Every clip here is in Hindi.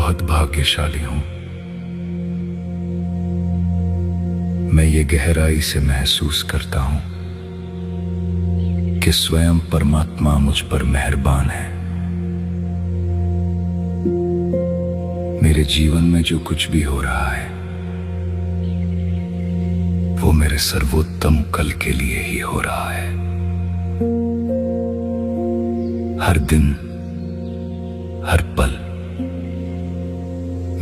बहुत भाग्यशाली हूं। मैं ये गहराई से महसूस करता हूं कि स्वयं परमात्मा मुझ पर मेहरबान है। मेरे जीवन में जो कुछ भी हो रहा है वो मेरे सर्वोत्तम कल के लिए ही हो रहा है। हर दिन, हर पल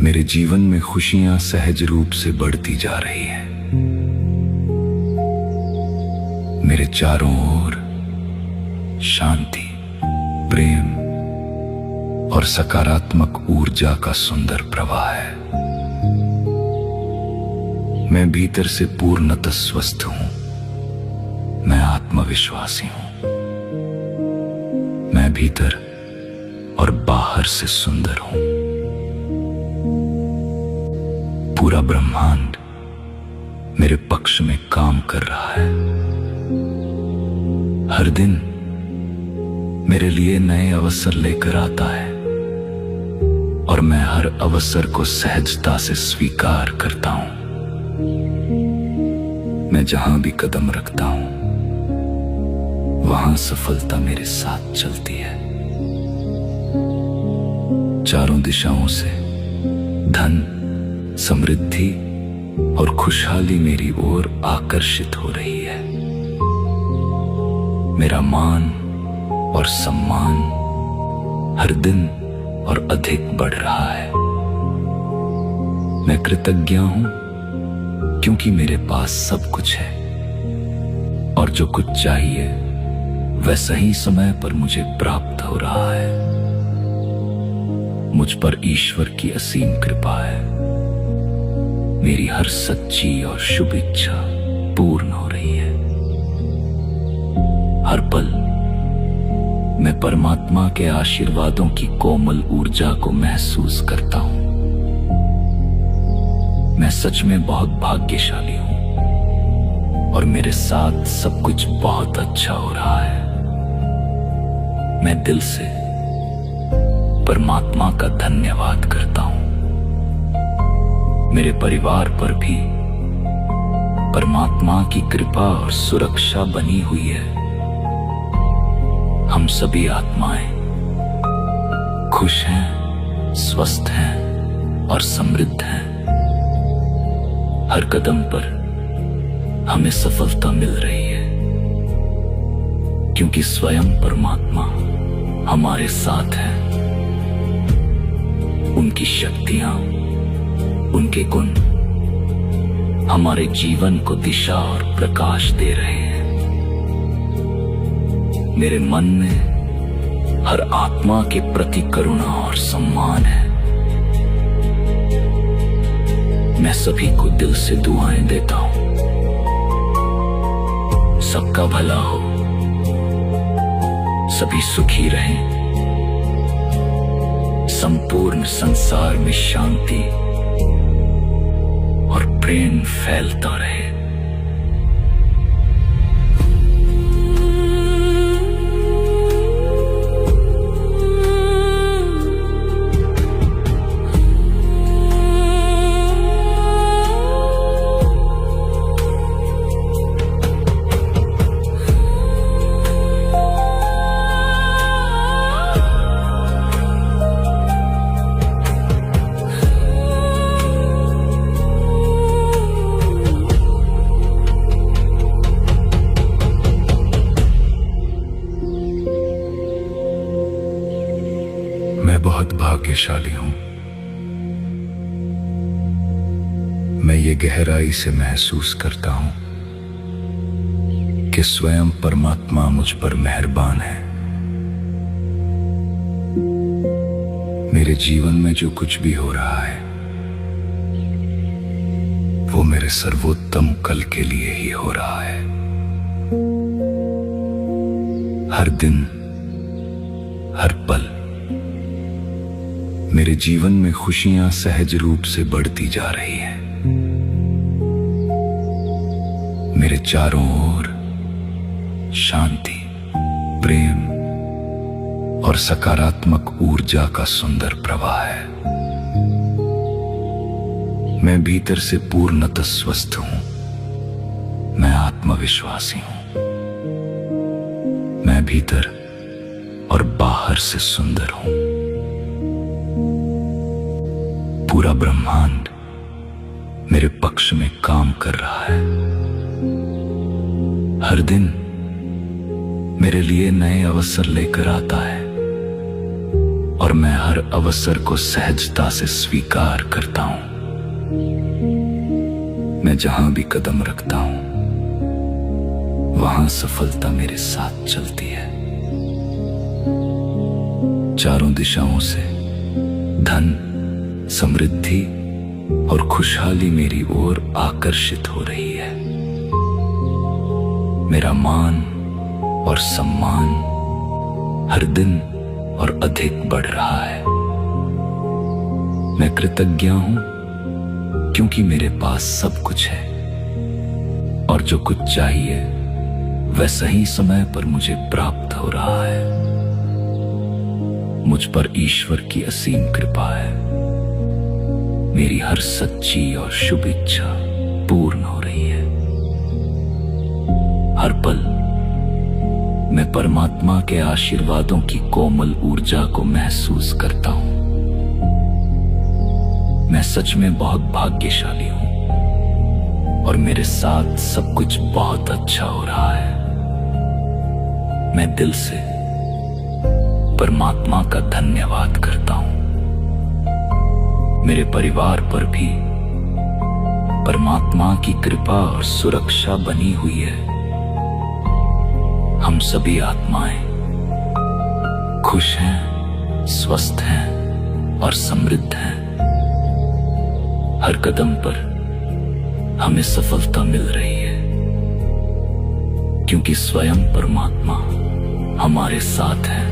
मेरे जीवन में खुशियां सहज रूप से बढ़ती जा रही हैं। मेरे चारों ओर शांति, प्रेम और सकारात्मक ऊर्जा का सुंदर प्रवाह है। मैं भीतर से पूर्णतः स्वस्थ हूं। मैं आत्मविश्वासी हूं। मैं भीतर और बाहर से सुंदर हूं। पूरा ब्रह्मांड मेरे पक्ष में काम कर रहा है। हर दिन मेरे लिए नए अवसर लेकर आता है और मैं हर अवसर को सहजता से स्वीकार करता हूं। मैं जहां भी कदम रखता हूं वहां सफलता मेरे साथ चलती है। चारों दिशाओं से धन, समृद्धि और खुशहाली मेरी ओर आकर्षित हो रही है। मेरा मान और सम्मान हर दिन और अधिक बढ़ रहा है। मैं कृतज्ञ हूं क्योंकि मेरे पास सब कुछ है और जो कुछ चाहिए वह सही समय पर मुझे प्राप्त हो रहा है। मुझ पर ईश्वर की असीम कृपा है। मेरी हर सच्ची और शुभ इच्छा पूर्ण हो रही है। हर पल मैं परमात्मा के आशीर्वादों की कोमल ऊर्जा को महसूस करता हूं। मैं सच में बहुत भाग्यशाली हूं और मेरे साथ सब कुछ बहुत अच्छा हो रहा है। मैं दिल से परमात्मा का धन्यवाद करता हूं। मेरे परिवार पर भी परमात्मा की कृपा और सुरक्षा बनी हुई है। हम सभी आत्माएं खुश हैं, स्वस्थ हैं और समृद्ध हैं। हर कदम पर हमें सफलता मिल रही है क्योंकि स्वयं परमात्मा हमारे साथ है। उनकी शक्तियां, उनके गुण हमारे जीवन को दिशा और प्रकाश दे रहे हैं। मेरे मन में हर आत्मा के प्रति करुणा और सम्मान है। मैं सभी को दिल से दुआएं देता हूं। सबका भला हो, सभी सुखी रहें, संपूर्ण संसार में शांति और प्रेम फैलता रहे। मैं बहुत भाग्यशाली हूं। मैं ये गहराई से महसूस करता हूं कि स्वयं परमात्मा मुझ पर मेहरबान है। मेरे जीवन में जो कुछ भी हो रहा है वो मेरे सर्वोत्तम कल के लिए ही हो रहा है। हर दिन, हर पल मेरे जीवन में खुशियां सहज रूप से बढ़ती जा रही हैं। मेरे चारों ओर शांति, प्रेम और सकारात्मक ऊर्जा का सुंदर प्रवाह है। मैं भीतर से पूर्णतः स्वस्थ हूं। मैं आत्मविश्वासी हूं। मैं भीतर और बाहर से सुंदर हूं। पूरा ब्रह्मांड मेरे पक्ष में काम कर रहा है। हर दिन मेरे लिए नए अवसर लेकर आता है और मैं हर अवसर को सहजता से स्वीकार करता हूं। मैं जहां भी कदम रखता हूं वहां सफलता मेरे साथ चलती है। चारों दिशाओं से धन, समृद्धि और खुशहाली मेरी ओर आकर्षित हो रही है। मेरा मान और सम्मान हर दिन और अधिक बढ़ रहा है। मैं कृतज्ञ हूं क्योंकि मेरे पास सब कुछ है और जो कुछ चाहिए वह सही समय पर मुझे प्राप्त हो रहा है। मुझ पर ईश्वर की असीम कृपा है। मेरी हर सच्ची और शुभ इच्छा पूर्ण हो रही है। हर पल मैं परमात्मा के आशीर्वादों की कोमल ऊर्जा को महसूस करता हूं। मैं सच में बहुत भाग्यशाली हूं और मेरे साथ सब कुछ बहुत अच्छा हो रहा है। मैं दिल से परमात्मा का धन्यवाद करता हूं। मेरे परिवार पर भी परमात्मा की कृपा और सुरक्षा बनी हुई है। हम सभी आत्माएं खुश हैं, स्वस्थ हैं और समृद्ध हैं। हर कदम पर हमें सफलता मिल रही है क्योंकि स्वयं परमात्मा हमारे साथ है।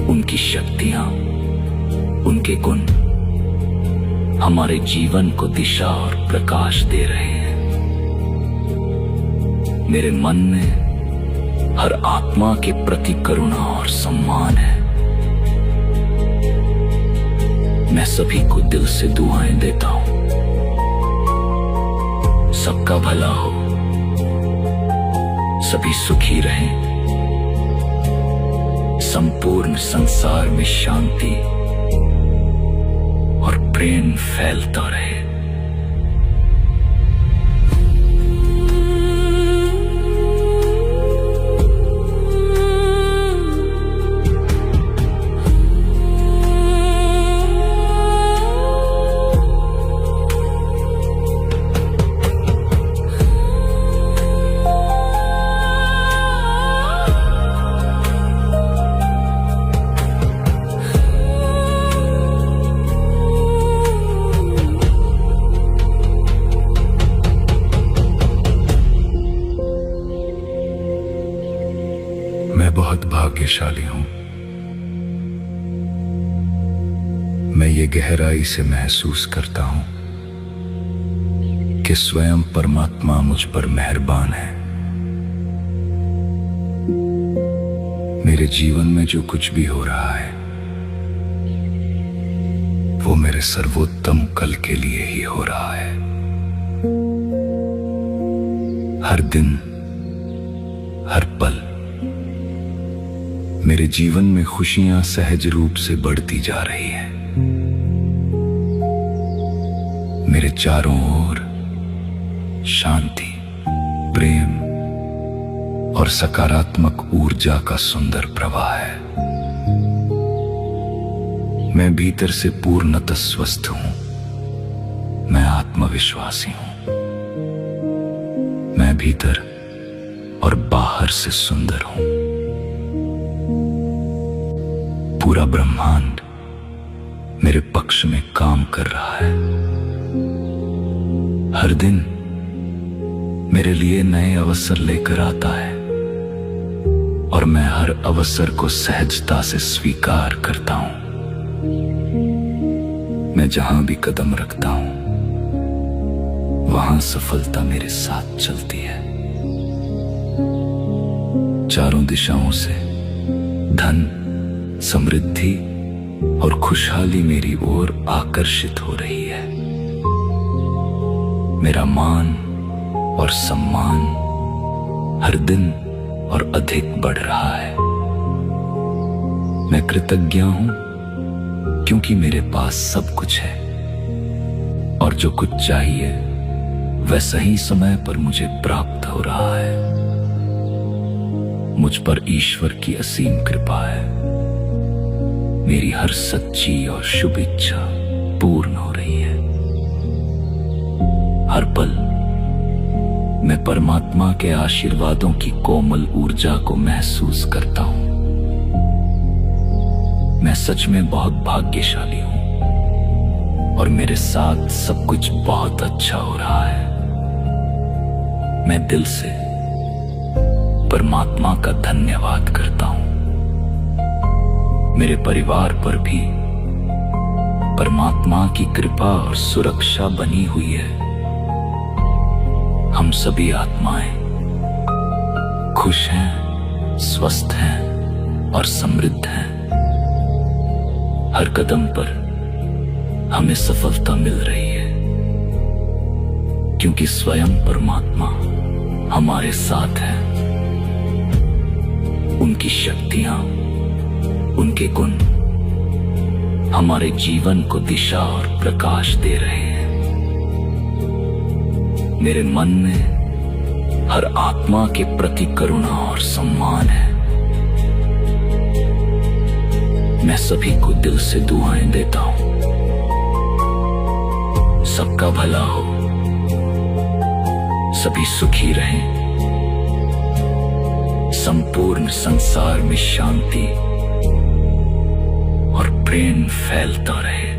उनकी शक्तियां, उनके गुण हमारे जीवन को दिशा और प्रकाश दे रहे हैं। मेरे मन में हर आत्मा के प्रति करुणा और सम्मान है। मैं सभी को दिल से दुआएं देता हूं। सबका भला हो, सभी सुखी रहें, संपूर्ण संसार में शांति और प्रेम फैलता रहे। मैं बहुत भाग्यशाली हूं। मैं ये गहराई से महसूस करता हूं कि स्वयं परमात्मा मुझ पर मेहरबान है। मेरे जीवन में जो कुछ भी हो रहा है वो मेरे सर्वोत्तम कल के लिए ही हो रहा है। हर दिन, हर पल मेरे जीवन में खुशियां सहज रूप से बढ़ती जा रही हैं। मेरे चारों ओर शांति, प्रेम और सकारात्मक ऊर्जा का सुंदर प्रवाह है। मैं भीतर से पूर्णतः स्वस्थ हूं। मैं आत्मविश्वासी हूं। मैं भीतर और बाहर से सुंदर हूं। पूरा ब्रह्मांड मेरे पक्ष में काम कर रहा है। हर दिन मेरे लिए नए अवसर लेकर आता है और मैं हर अवसर को सहजता से स्वीकार करता हूं। मैं जहां भी कदम रखता हूं वहां सफलता मेरे साथ चलती है। चारों दिशाओं से धन, समृद्धि और खुशहाली मेरी ओर आकर्षित हो रही है। मेरा मान और सम्मान हर दिन और अधिक बढ़ रहा है। मैं कृतज्ञ हूं क्योंकि मेरे पास सब कुछ है और जो कुछ चाहिए वह सही समय पर मुझे प्राप्त हो रहा है। मुझ पर ईश्वर की असीम कृपा है। मेरी हर सच्ची और शुभ इच्छा पूर्ण हो रही है। हर पल मैं परमात्मा के आशीर्वादों की कोमल ऊर्जा को महसूस करता हूं। मैं सच में बहुत भाग्यशाली हूं और मेरे साथ सब कुछ बहुत अच्छा हो रहा है। मैं दिल से परमात्मा का धन्यवाद करता हूं। मेरे परिवार पर भी परमात्मा की कृपा और सुरक्षा बनी हुई है। हम सभी आत्माएं खुश हैं, स्वस्थ हैं और समृद्ध हैं। हर कदम पर हमें सफलता मिल रही है क्योंकि स्वयं परमात्मा हमारे साथ है। उनकी शक्तियां, उनके गुण हमारे जीवन को दिशा और प्रकाश दे रहे हैं। मेरे मन में हर आत्मा के प्रति करुणा और सम्मान है। मैं सभी को दिल से दुआएं देता हूं। सबका भला हो, सभी सुखी रहें, संपूर्ण संसार में शांति और प्रेम फैलता रहे।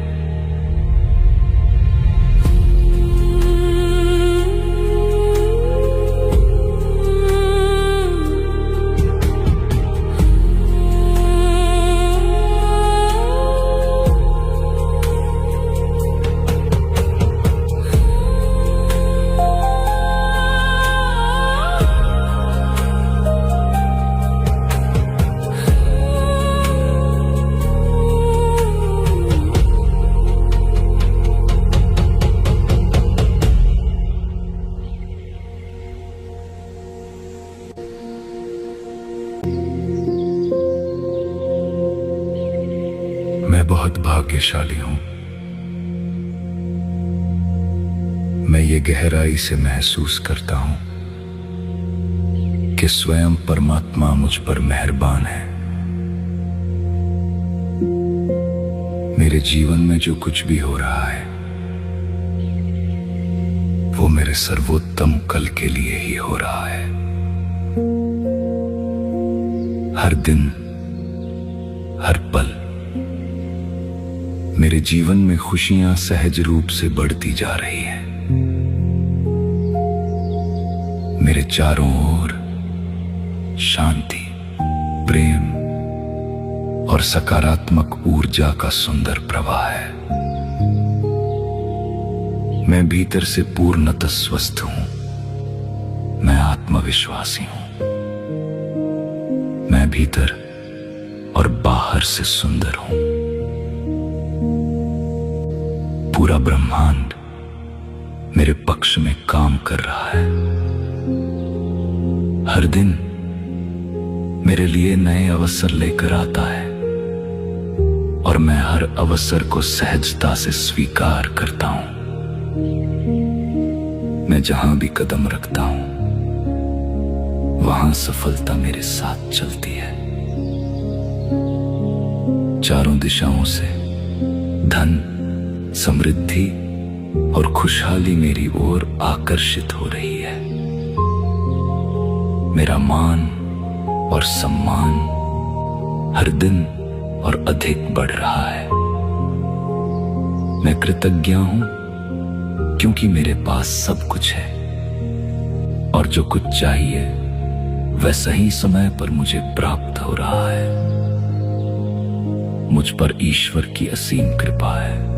मैं बहुत भाग्यशाली हूं। मैं ये गहराई से महसूस करता हूं कि स्वयं परमात्मा मुझ पर मेहरबान है। मेरे जीवन में जो कुछ भी हो रहा है वो मेरे सर्वोत्तम कल के लिए ही हो रहा है। हर दिन, हर पल मेरे जीवन में खुशियां सहज रूप से बढ़ती जा रही हैं। मेरे चारों ओर शांति, प्रेम और सकारात्मक ऊर्जा का सुंदर प्रवाह है। मैं भीतर से पूर्णतः स्वस्थ हूं। मैं आत्मविश्वासी हूं। मैं भीतर और बाहर से सुंदर हूं। पूरा ब्रह्मांड मेरे पक्ष में काम कर रहा है। हर दिन मेरे लिए नए अवसर लेकर आता है और मैं हर अवसर को सहजता से स्वीकार करता हूं। मैं जहां भी कदम रखता हूं वहां सफलता मेरे साथ चलती है। चारों दिशाओं से धन, समृद्धि और खुशहाली मेरी ओर आकर्षित हो रही है। मेरा मान और सम्मान हर दिन और अधिक बढ़ रहा है। मैं कृतज्ञ हूं क्योंकि मेरे पास सब कुछ है और जो कुछ चाहिए वह सही समय पर मुझे प्राप्त हो रहा है। मुझ पर ईश्वर की असीम कृपा है।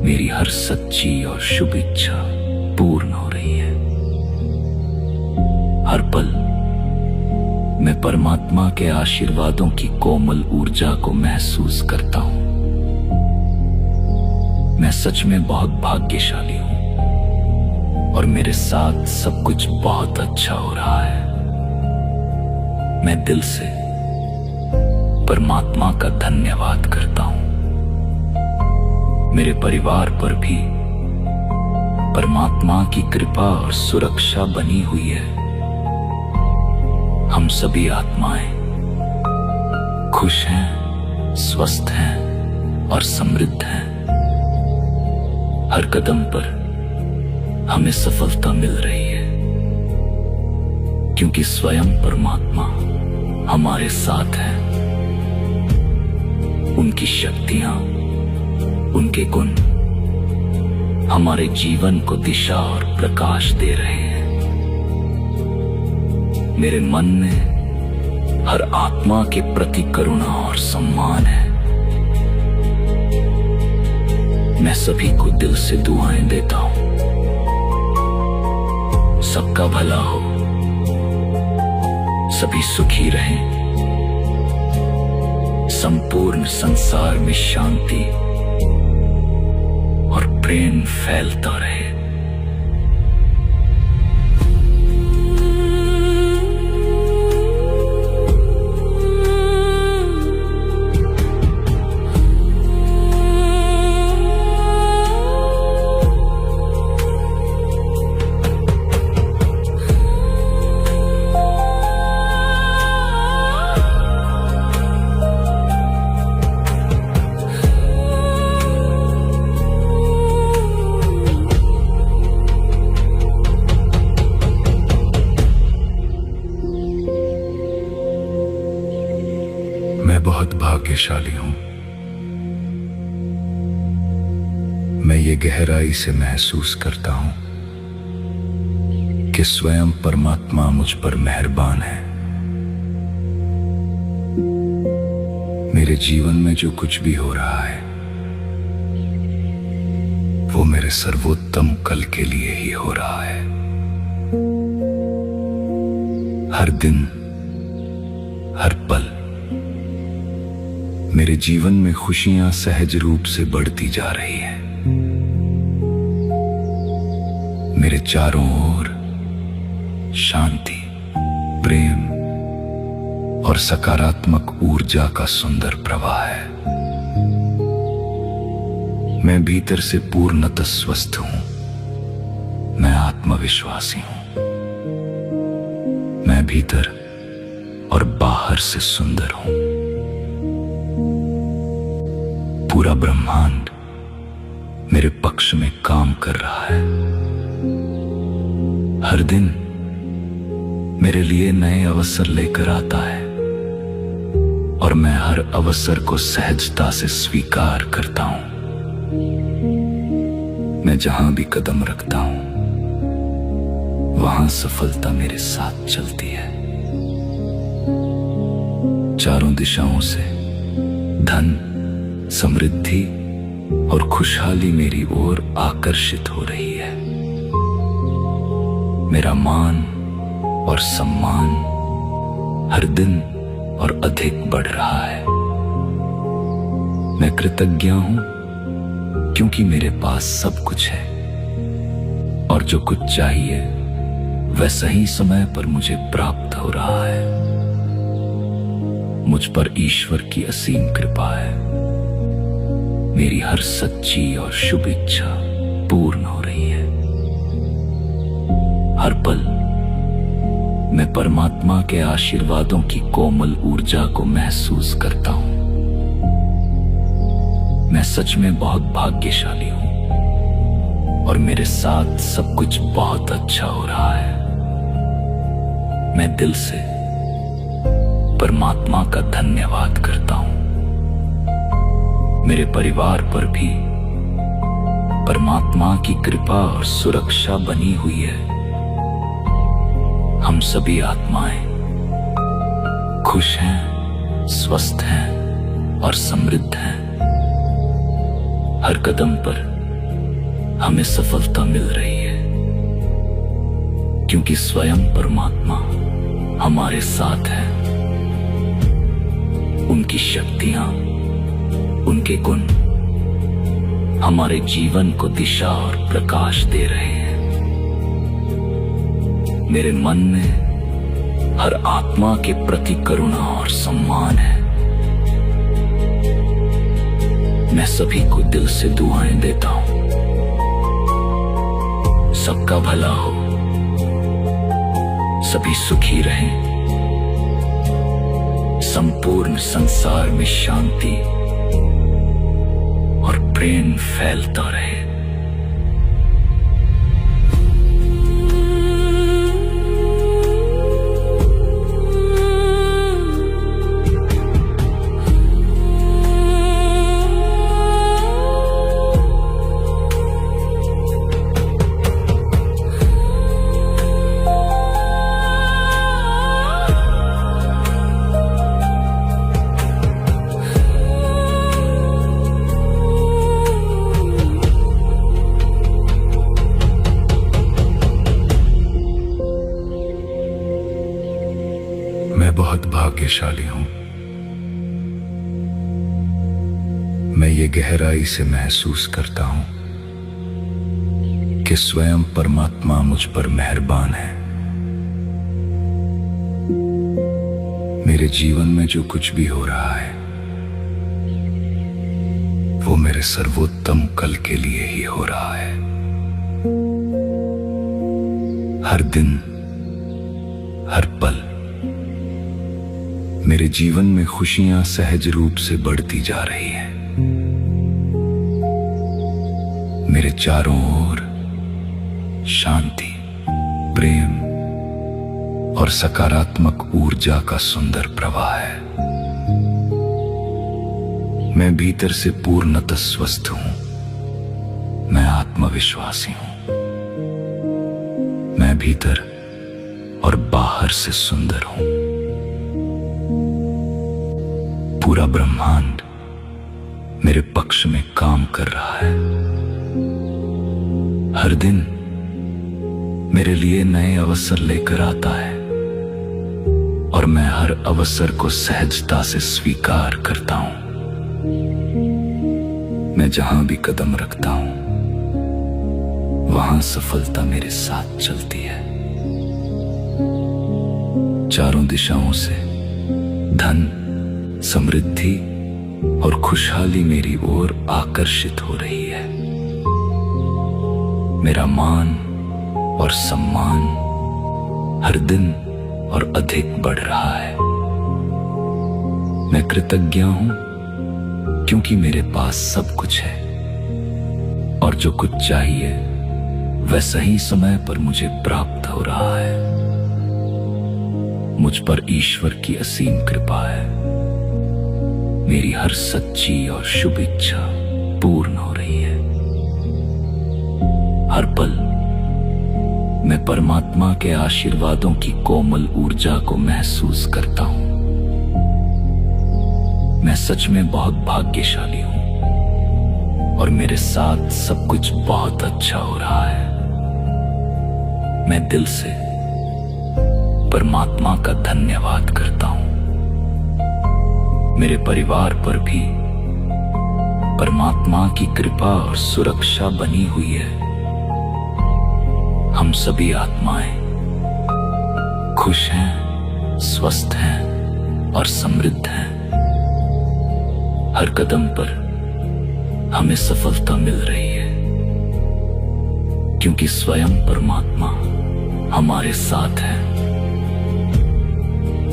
मेरी हर सच्ची और शुभ इच्छा पूर्ण हो रही है। हर पल मैं परमात्मा के आशीर्वादों की कोमल ऊर्जा को महसूस करता हूं। मैं सच में बहुत भाग्यशाली हूं और मेरे साथ सब कुछ बहुत अच्छा हो रहा है। मैं दिल से परमात्मा का धन्यवाद करता हूं। मेरे परिवार पर भी परमात्मा की कृपा और सुरक्षा बनी हुई है। हम सभी आत्माएं खुश हैं, स्वस्थ हैं और समृद्ध हैं। हर कदम पर हमें सफलता मिल रही है क्योंकि स्वयं परमात्मा हमारे साथ है। उनकी शक्तियां, उनके गुण हमारे जीवन को दिशा और प्रकाश दे रहे हैं। मेरे मन में हर आत्मा के प्रति करुणा और सम्मान है। मैं सभी को दिल से दुआएं देता हूं। सबका भला हो, सभी सुखी रहें, संपूर्ण संसार में शांति और प्रेम फैलता रहे। मैं बहुत भाग्यशाली हूं। मैं ये गहराई से महसूस करता हूं कि स्वयं परमात्मा मुझ पर मेहरबान है। मेरे जीवन में जो कुछ भी हो रहा है वो मेरे सर्वोत्तम कल के लिए ही हो रहा है। हर दिन, हर पल मेरे जीवन में खुशियां सहज रूप से बढ़ती जा रही हैं। मेरे चारों ओर शांति, प्रेम और सकारात्मक ऊर्जा का सुंदर प्रवाह है। मैं भीतर से पूर्णतः स्वस्थ हूं। मैं आत्मविश्वासी हूं। मैं भीतर और बाहर से सुंदर हूं। पूरा ब्रह्मांड मेरे पक्ष में काम कर रहा है। हर दिन मेरे लिए नए अवसर लेकर आता है और मैं हर अवसर को सहजता से स्वीकार करता हूं। मैं जहां भी कदम रखता हूं वहां सफलता मेरे साथ चलती है। चारों दिशाओं से धन, समृद्धि और खुशहाली मेरी ओर आकर्षित हो रही है। मेरा मान और सम्मान हर दिन और अधिक बढ़ रहा है। मैं कृतज्ञ हूं क्योंकि मेरे पास सब कुछ है और जो कुछ चाहिए वह सही समय पर मुझे प्राप्त हो रहा है। मुझ पर ईश्वर की असीम कृपा है। मेरी हर सच्ची और शुभ इच्छा पूर्ण हो रही है। हर पल मैं परमात्मा के आशीर्वादों की कोमल ऊर्जा को महसूस करता हूं। मैं सच में बहुत भाग्यशाली हूं और मेरे साथ सब कुछ बहुत अच्छा हो रहा है। मैं दिल से परमात्मा का धन्यवाद करता हूं। मेरे परिवार पर भी परमात्मा की कृपा और सुरक्षा बनी हुई है। हम सभी आत्माएं खुश हैं, स्वस्थ हैं और समृद्ध हैं। हर कदम पर हमें सफलता मिल रही है क्योंकि स्वयं परमात्मा हमारे साथ हैं। उनकी शक्तियां, उनके गुण हमारे जीवन को दिशा और प्रकाश दे रहे हैं। मेरे मन में हर आत्मा के प्रति करुणा और सम्मान है। मैं सभी को दिल से दुआएं देता हूं। सबका भला हो, सभी सुखी रहें, संपूर्ण संसार में शांति और प्रेम फैलता रहे। मैं बहुत भाग्यशाली हूं। मैं ये गहराई से महसूस करता हूं कि स्वयं परमात्मा मुझ पर मेहरबान है। मेरे जीवन में जो कुछ भी हो रहा है वो मेरे सर्वोत्तम कल के लिए ही हो रहा है। हर दिन, हर पल मेरे जीवन में खुशियां सहज रूप से बढ़ती जा रही हैं। मेरे चारों ओर शांति, प्रेम और सकारात्मक ऊर्जा का सुंदर प्रवाह है। मैं भीतर से पूर्णतः स्वस्थ हूं। मैं आत्मविश्वासी हूं। मैं भीतर और बाहर से सुंदर हूं। पूरा ब्रह्मांड मेरे पक्ष में काम कर रहा है। हर दिन मेरे लिए नए अवसर लेकर आता है और मैं हर अवसर को सहजता से स्वीकार करता हूं। मैं जहां भी कदम रखता हूं वहां सफलता मेरे साथ चलती है। चारों दिशाओं से धन, समृद्धि और खुशहाली मेरी ओर आकर्षित हो रही है। मेरा मान और सम्मान हर दिन और अधिक बढ़ रहा है। मैं कृतज्ञ हूं क्योंकि मेरे पास सब कुछ है और जो कुछ चाहिए वह सही समय पर मुझे प्राप्त हो रहा है। मुझ पर ईश्वर की असीम कृपा है। मेरी हर सच्ची और शुभ इच्छा पूर्ण हो रही है। हर पल मैं परमात्मा के आशीर्वादों की कोमल ऊर्जा को महसूस करता हूं। मैं सच में बहुत भाग्यशाली हूं और मेरे साथ सब कुछ बहुत अच्छा हो रहा है। मैं दिल से परमात्मा का धन्यवाद करता हूं। मेरे परिवार पर भी परमात्मा की कृपा और सुरक्षा बनी हुई है। हम सभी आत्माएं खुश हैं, स्वस्थ हैं और समृद्ध हैं। हर कदम पर हमें सफलता मिल रही है क्योंकि स्वयं परमात्मा हमारे साथ है।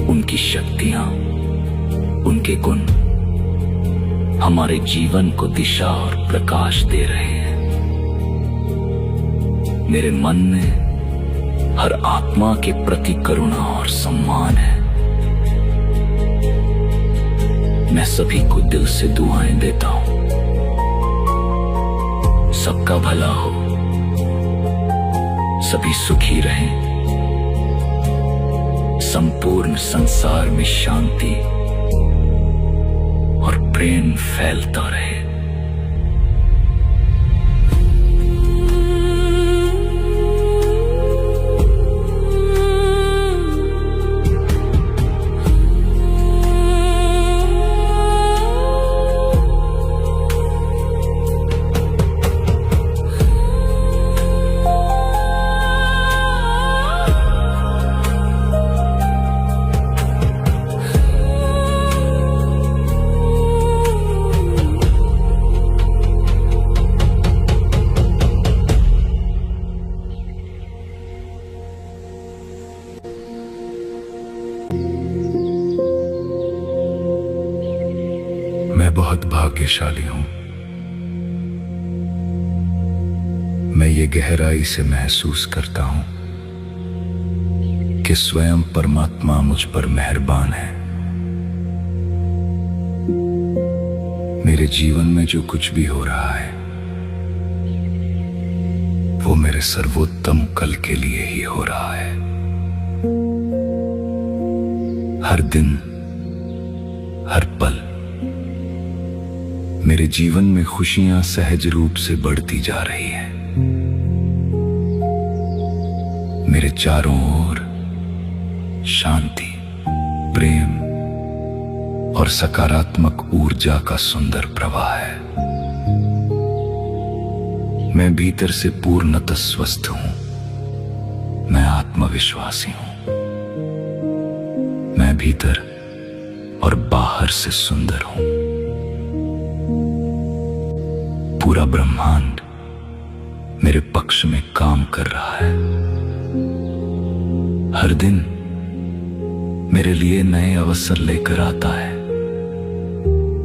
उनकी शक्तियां, उनके गुण हमारे जीवन को दिशा और प्रकाश दे रहे हैं। मेरे मन में हर आत्मा के प्रति करुणा और सम्मान है। मैं सभी को दिल से दुआएं देता हूं। सबका भला हो, सभी सुखी रहें, संपूर्ण संसार में शांति और प्रेम फैलता रहे। बहुत भाग्यशाली हूं। मैं ये गहराई से महसूस करता हूं कि स्वयं परमात्मा मुझ पर मेहरबान है। मेरे जीवन में जो कुछ भी हो रहा है वो मेरे सर्वोत्तम कल के लिए ही हो रहा है। हर दिन, हर पल मेरे जीवन में खुशियां सहज रूप से बढ़ती जा रही हैं। मेरे चारों ओर शांति, प्रेम और सकारात्मक ऊर्जा का सुंदर प्रवाह है। मैं भीतर से पूर्णतः स्वस्थ हूं। मैं आत्मविश्वासी हूं। मैं भीतर और बाहर से सुंदर हूं। पूरा ब्रह्मांड मेरे पक्ष में काम कर रहा है। हर दिन मेरे लिए नए अवसर लेकर आता है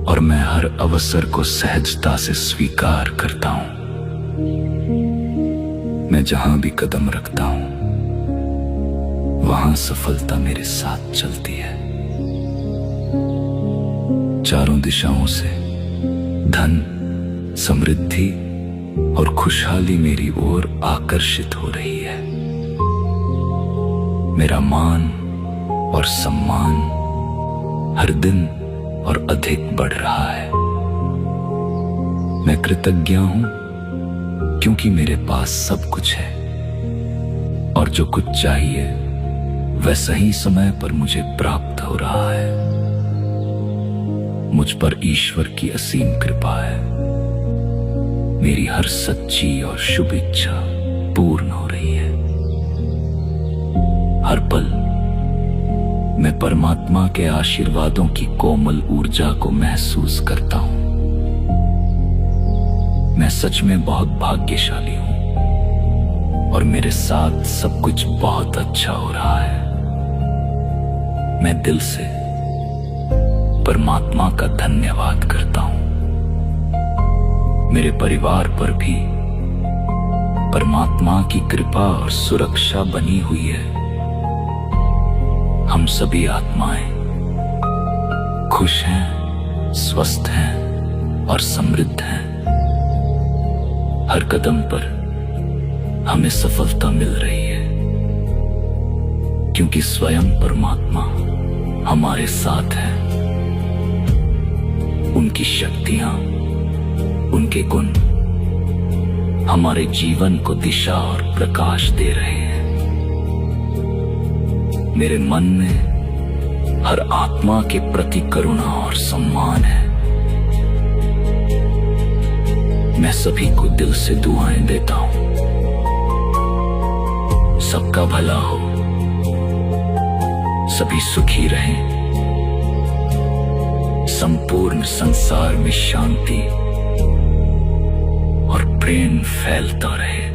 और मैं हर अवसर को सहजता से स्वीकार करता हूं। मैं जहां भी कदम रखता हूं वहां सफलता मेरे साथ चलती है। चारों दिशाओं से धन, समृद्धि और खुशहाली मेरी ओर आकर्षित हो रही है। मेरा मान और सम्मान हर दिन और अधिक बढ़ रहा है। मैं कृतज्ञ हूं क्योंकि मेरे पास सब कुछ है और जो कुछ चाहिए वह सही समय पर मुझे प्राप्त हो रहा है। मुझ पर ईश्वर की असीम कृपा है। मेरी हर सच्ची और शुभ इच्छा पूर्ण हो रही है। हर पल मैं परमात्मा के आशीर्वादों की कोमल ऊर्जा को महसूस करता हूं। मैं सच में बहुत भाग्यशाली हूं और मेरे साथ सब कुछ बहुत अच्छा हो रहा है। मैं दिल से परमात्मा का धन्यवाद करता हूं। मेरे परिवार पर भी परमात्मा की कृपा और सुरक्षा बनी हुई है। हम सभी आत्माएं खुश हैं, स्वस्थ हैं और समृद्ध हैं। हर कदम पर हमें सफलता मिल रही है क्योंकि स्वयं परमात्मा हमारे साथ है। उनकी शक्तियां, उनके गुण हमारे जीवन को दिशा और प्रकाश दे रहे हैं। मेरे मन में हर आत्मा के प्रति करुणा और सम्मान है। मैं सभी को दिल से दुआएं देता हूं। सबका भला हो, सभी सुखी रहें, संपूर्ण संसार में शांति और प्रेम फैलता रहे।